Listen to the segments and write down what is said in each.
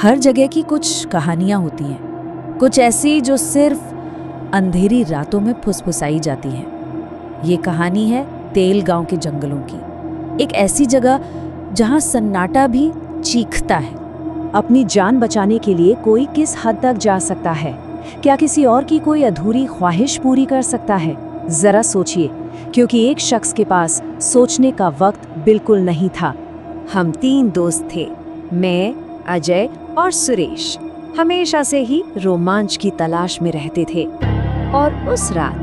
हर जगह की कुछ कहानियां होती हैं, कुछ ऐसी जो सिर्फ अंधेरी रातों में फुसफुसाई जाती हैं। ये कहानी है तेल गांव के जंगलों की, एक ऐसी जगह जहां सन्नाटा भी चीखता है। अपनी जान बचाने के लिए कोई किस हद तक जा सकता है? क्या किसी और की कोई अधूरी ख्वाहिश पूरी कर सकता है? जरा सोचिए, क्योंकि एक शख्स के पास सोचने का वक्त बिल्कुल नहीं था। हम 3 दोस्त थे, मैं, अजय और सुरेश। हमेशा से ही रोमांच की तलाश में रहते थे। और उस रात,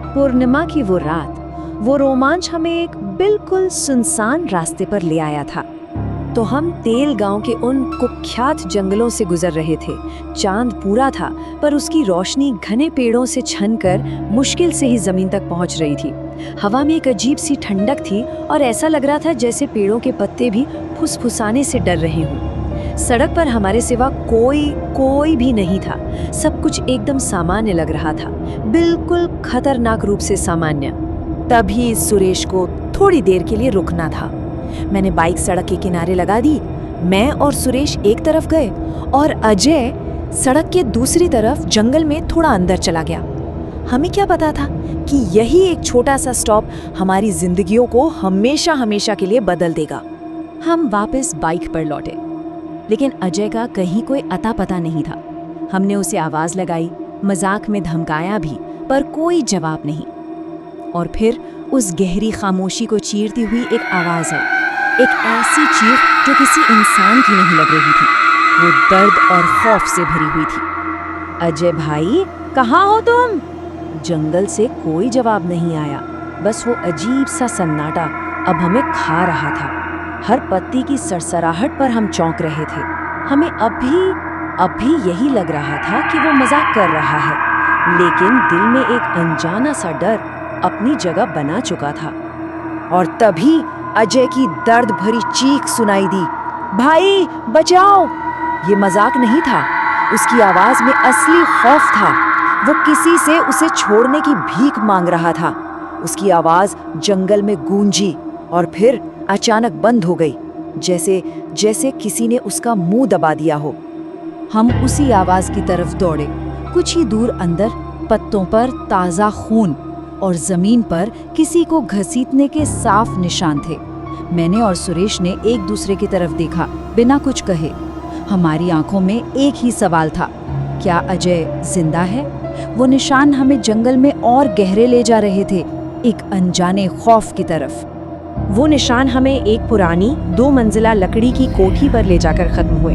पूर्णिमा की वो रात, वो रोमांच हमें एक बिल्कुल सुनसान रास्ते पर ले आया था। तो हम तेल गांव के उन कुख्यात जंगलों से गुजर रहे थे। चांद पूरा था, पर उसकी रोशनी घने पेड़ों से छनकर मुश्किल से ही जमीन तक पहुंच रही थी। हवा में एक अजीब सी ठंडक थी और ऐसा लग रहा था जैसे पेड़ों के पत्ते भी फुसफुसाने से डर रहे हों। सड़क पर हमारे सिवा कोई भी नहीं था। सब कुछ एकदम सामान्य लग रहा था, बिल्कुल खतरनाक रूप से सामान्य। तभी सुरेश को थोड़ी देर के लिए रुकना था। मैंने बाइक सड़क के किनारे लगा दी। मैं और सुरेश एक तरफ गए और अजय सड़क के दूसरी तरफ जंगल में थोड़ा अंदर चला गया। हमें क्या पता था कि यही एक छोटा सा स्टॉप हमारी जिंदगियों को हमेशा हमेशा के लिए बदल देगा। हम वापस बाइक पर लौटे, लेकिन अजय का कहीं कोई अता पता नहीं था। हमने उसे आवाज लगाई, मजाक में धमकाया भी, पर कोई जवाब नहीं। और फिर उस गहरी खामोशी को चीरती हुई एक आवाज आई, एक ऐसी चीख जो किसी इंसान की नहीं लग रही थी। वो दर्द और खौफ से भरी हुई थी। अजय भाई, कहाँ हो तुम? जंगल से कोई जवाब नहीं आया, बस वो अजीब सा सन्नाटा अब हमें खा रहा था। हर पत्ती की सरसराहट पर हम चौंक रहे थे। हमें अब भी यही लग रहा था कि वो मजाक कर रहा है, लेकिन दिल में एक अनजाना सा डर अपनी जगह बना चुका था। और तभी अजय की दर्द भरी चीख सुनाई दी, भाई बचाओ! ये मजाक नहीं था, उसकी आवाज में असली खौफ था। वो किसी से उसे छोड़ने की भीख मांग रहा था। उसकी आवाज जंगल में गूंजी और फिर अचानक बंद हो गई, जैसे किसी ने उसका मुंह दबा दिया हो। हम उसी आवाज की तरफ दौड़े। कुछ ही दूर अंदर पत्तों पर ताजा खून और जमीन पर किसी को घसीटने के साफ निशान थे। मैंने और सुरेश ने एक दूसरे की तरफ देखा, बिना कुछ कहे। हमारी आंखों में एक ही सवाल था, क्या अजय जिंदा है? वो निशान हमें जंगल में और गहरे ले जा रहे थे, एक अनजाने खौफ की तरफ। वो निशान हमें एक पुरानी 2 मंजिला लकड़ी की कोठी पर ले जाकर खत्म हुए।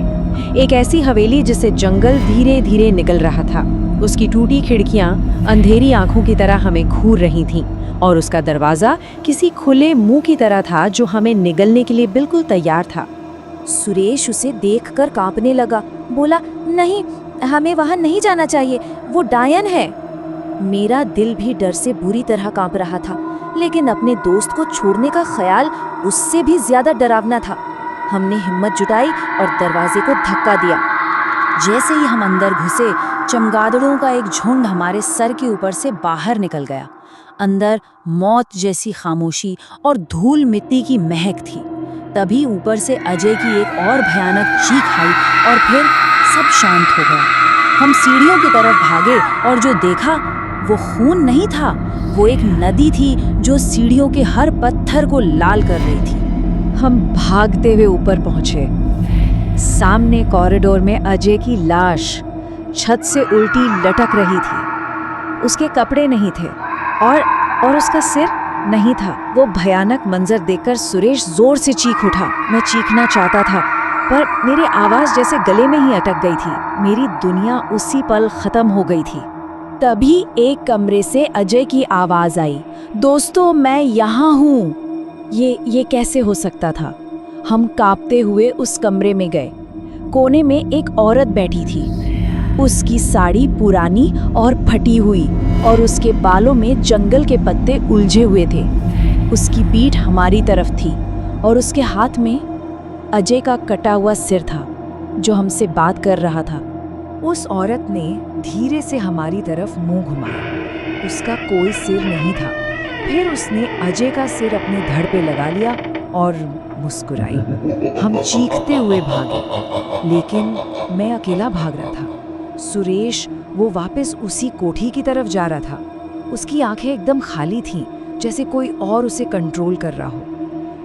एक ऐसी हवेली जिसे जंगल धीरे धीरे निगल रहा था। उसकी टूटी खिड़कियां अंधेरी आंखों की तरह हमें घूर रही थीं और उसका दरवाजा किसी खुले मुंह की तरह था जो हमें निगलने के लिए बिल्कुल तैयार था। सुरेश उसे देखकर कांपने लगा, बोला, नहीं, हमें वहां नहीं जाना चाहिए, वो डायन है। मेरा दिल भी डर से बुरी तरह कांप रहा था, लेकिन अपने दोस्त को छोड़ने का ख्याल उससे भी ज्यादा डरावना था। हमने हिम्मत जुटाई और दरवाजे को धक्का दिया। जैसे ही हम अंदर घुसे, चमगादड़ों का एक झुंड हमारे सर के ऊपर से बाहर निकल गया। अंदर मौत जैसी खामोशी और धूल मिट्टी की महक थी। तभी ऊपर से अजय की एक और भयानक चीख आई और फिर सब शांत हो गया। हम सीढ़ियों की तरफ भागे और जो देखा वो खून नहीं था, वो एक नदी थी जो सीढ़ियों के हर पत्थर को लाल कर रही थी। हम भागते हुए ऊपर पहुंचे। सामने कॉरिडोर में अजय की लाश छत से उल्टी लटक रही थी। उसके कपड़े नहीं थे और उसका सिर नहीं था। वो भयानक मंजर देखकर सुरेश जोर से चीख उठा। मैं चीखना चाहता था, पर मेरी आवाज जैसे गले में ही अटक गई थी। मेरी दुनिया उसी पल खत्म हो गई थी। तभी एक कमरे से अजय की आवाज आई, दोस्तों, मैं यहाँ हूँ। ये कैसे हो सकता था? हम कांपते हुए उस कमरे में गए। कोने में एक औरत बैठी थी। उसकी साड़ी पुरानी और फटी हुई और उसके बालों में जंगल के पत्ते उलझे हुए थे। उसकी पीठ हमारी तरफ थी और उसके हाथ में अजय का कटा हुआ सिर था, जो हमसे बात कर रहा था। उस औरत ने धीरे से हमारी तरफ मुंह घुमाया। उसका कोई सिर नहीं था। फिर उसने अजय का सिर अपने धड़ पे लगा लिया और मुस्कुराई। हम चीखते हुए भागे, लेकिन मैं अकेला भाग रहा था। सुरेश वो वापस उसी कोठी की तरफ जा रहा था। उसकी आंखें एकदम खाली थीं, जैसे कोई और उसे कंट्रोल कर रहा हो।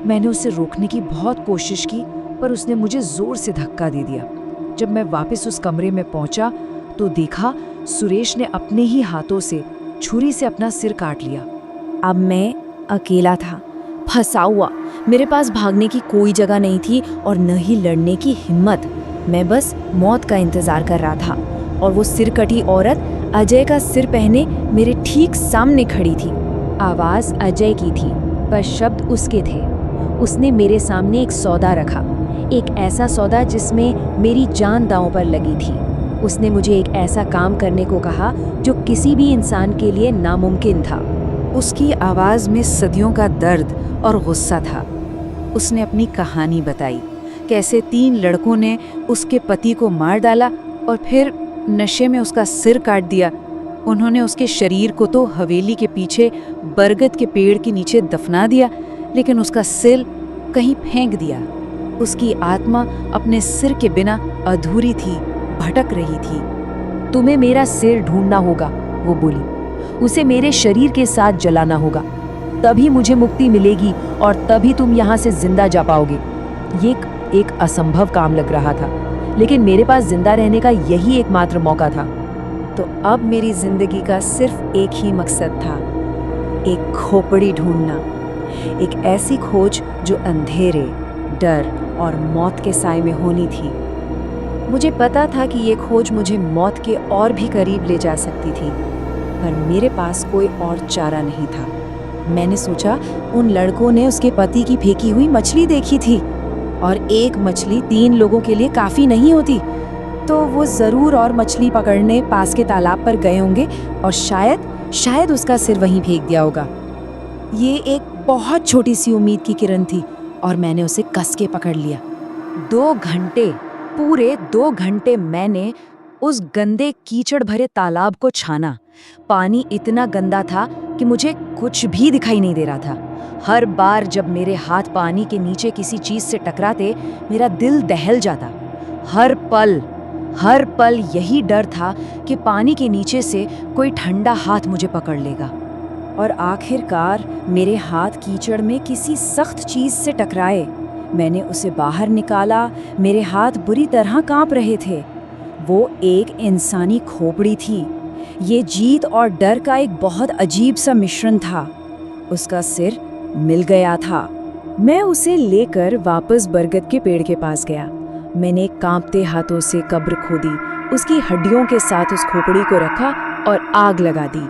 मैंने उसे रोकने की बहुत कोशिश की, पर उसने मुझे जोर से धक्का दे दिया। जब मैं वापस उस कमरे में पहुंचा तो देखा सुरेश ने अपने ही हाथों से छुरी से अपना सिर काट लिया। अब मैं अकेला था, फंसा हुआ। मेरे पास भागने की कोई जगह नहीं थी और न ही लड़ने की हिम्मत। मैं बस मौत का इंतजार कर रहा था और वो सिरकटी औरत अजय का सिर पहने मेरे ठीक सामने खड़ी थी। आवाज अजय की थी, पर शब्द उसके थे। उसने मेरे सामने एक सौदा रखा, एक ऐसा सौदा जिसमें मेरी जान दांव पर लगी थी। उसने मुझे एक ऐसा काम करने को कहा जो किसी भी इंसान के लिए नामुमकिन था। उसकी आवाज़ में सदियों का दर्द और गुस्सा था। उसने अपनी कहानी बताई, कैसे 3 लड़कों ने उसके पति को मार डाला और फिर नशे में उसका सिर काट दिया। उन्होंने उसके शरीर को तो हवेली के पीछे बरगद के पेड़ के नीचे दफना दिया, लेकिन उसका सिर कहीं फेंक दिया। उसकी आत्मा अपने सिर के बिना अधूरी थी, भटक रही थी। तुम्हें मेरा सिर ढूंढना होगा, वो बोली। उसे मेरे शरीर के साथ जलाना होगा, तभी मुझे मुक्ति मिलेगी और तभी तुम यहाँ से जिंदा जा पाओगे। ये एक असंभव काम लग रहा था, लेकिन मेरे पास जिंदा रहने का यही एकमात्र मौका था। तो अब मेरी जिंदगी का सिर्फ एक ही मकसद था, एक खोपड़ी ढूंढना। एक ऐसी खोज जो अंधेरे, डर और मौत के साए में होनी थी। मुझे पता था कि ये खोज मुझे मौत के और भी करीब ले जा सकती थी, पर मेरे पास कोई और चारा नहीं था। मैंने सोचा उन लड़कों ने उसके पति की फेंकी हुई मछली देखी थी और एक मछली 3 लोगों के लिए काफ़ी नहीं होती, तो वो ज़रूर और मछली पकड़ने पास के तालाब पर गए होंगे और शायद उसका सिर वहीं फेंक दिया होगा। ये एक बहुत छोटी सी उम्मीद की किरण थी और मैंने उसे कस के पकड़ लिया। 2 घंटे, पूरे 2 घंटे मैंने उस गंदे कीचड़ भरे तालाब को छाना। पानी इतना गंदा था कि मुझे कुछ भी दिखाई नहीं दे रहा था। हर बार जब मेरे हाथ पानी के नीचे किसी चीज से टकराते, मेरा दिल दहल जाता। हर पल यही डर था कि पानी के नीचे से कोई ठंडा हाथ मुझे पकड़ लेगा। और आखिरकार मेरे हाथ कीचड़ में किसी सख्त चीज से टकराए। मैंने उसे बाहर निकाला। मेरे हाथ बुरी तरह कांप रहे थे। वो एक इंसानी खोपड़ी थी। ये जीत और डर का एक बहुत अजीब सा मिश्रण था। उसका सिर मिल गया था। मैं उसे लेकर वापस बरगद के पेड़ के पास गया। मैंने कांपते हाथों से कब्र खोदी, उसकी हड्डियों के साथ उस खोपड़ी को रखा और आग लगा दी।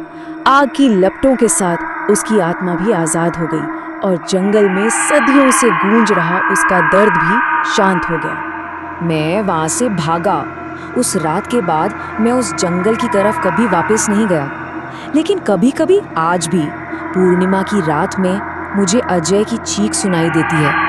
आग की लपटों के साथ उसकी आत्मा भी आज़ाद हो गई और जंगल में सदियों से गूंज रहा उसका दर्द भी शांत हो गया। मैं वहाँ से भागा। उस रात के बाद मैं उस जंगल की तरफ कभी वापस नहीं गया। लेकिन कभी-कभी आज भी पूर्णिमा की रात में मुझे अजय की चीख सुनाई देती है।